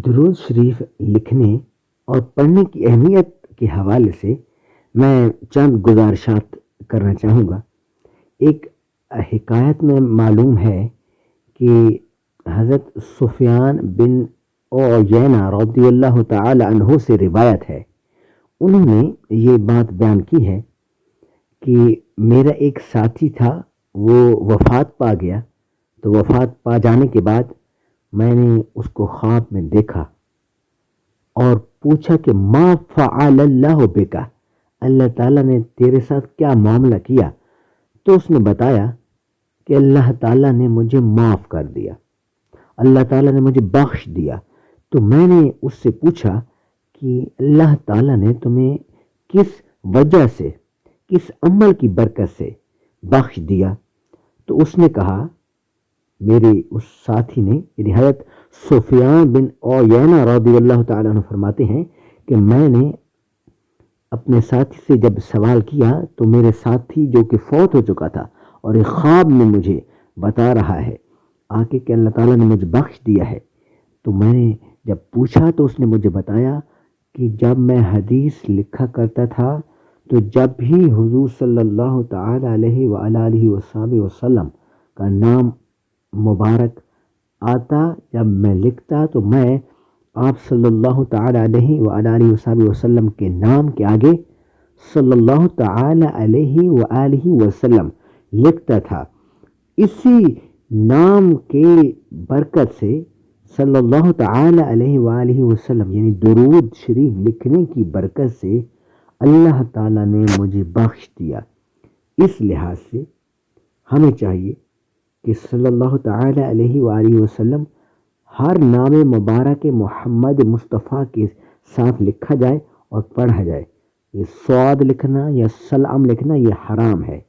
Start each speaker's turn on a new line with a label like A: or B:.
A: درود شریف لکھنے اور پڑھنے کی اہمیت کے حوالے سے میں چند گزارشات کرنا چاہوں گا۔ ایک حکایت میں معلوم ہے کہ حضرت سفیان بن عیینہ رضی اللہ تعالی عنہ سے روایت ہے، انہوں نے یہ بات بیان کی ہے کہ میرا ایک ساتھی تھا، وہ وفات پا گیا، تو وفات پا جانے کے بعد میں نے اس کو خواب میں دیکھا اور پوچھا کہ ما فعل اللہ بکا، اللہ تعالیٰ نے تیرے ساتھ کیا معاملہ کیا؟ تو اس نے بتایا کہ اللہ تعالیٰ نے مجھے معاف کر دیا، اللہ تعالیٰ نے مجھے بخش دیا۔ تو میں نے اس سے پوچھا کہ اللہ تعالیٰ نے تمہیں کس وجہ سے، کس عمل کی برکت سے بخش دیا؟ تو اس نے کہا، میرے اس ساتھی نے یعنی حضرت سفیان بن عیینہ رضی اللہ تعالیٰ عنہ فرماتے ہیں کہ میں نے اپنے ساتھی سے جب سوال کیا تو میرے ساتھی جو کہ فوت ہو چکا تھا اور ایک خواب میں مجھے بتا رہا ہے آ کے کہ اللہ تعالیٰ نے مجھے بخش دیا ہے، تو میں نے جب پوچھا تو اس نے مجھے بتایا کہ جب میں حدیث لکھا کرتا تھا تو جب بھی حضور صلی اللہ تعالی علیہ وآلہ وسلم کا نام مبارک آتا، جب میں لکھتا تو میں آپ صلی اللہ تعالی علیہ وآلہ وسلم کے نام کے آگے صلی اللہ تعالی علیہ وآلہ وسلم لکھتا تھا۔ اسی نام کے برکت سے صلی اللہ تعالی علیہ وآلہ وسلم یعنی درود شریف لکھنے کی برکت سے اللہ تعالیٰ نے مجھے بخش دیا۔ اس لحاظ سے ہمیں چاہیے کہ صلی اللہ تعالی علیہ وآلہ وسلم ہر نام مبارک محمد مصطفیٰ کے ساتھ لکھا جائے اور پڑھا جائے۔ یہ صاد لکھنا یا سلام لکھنا یہ حرام ہے۔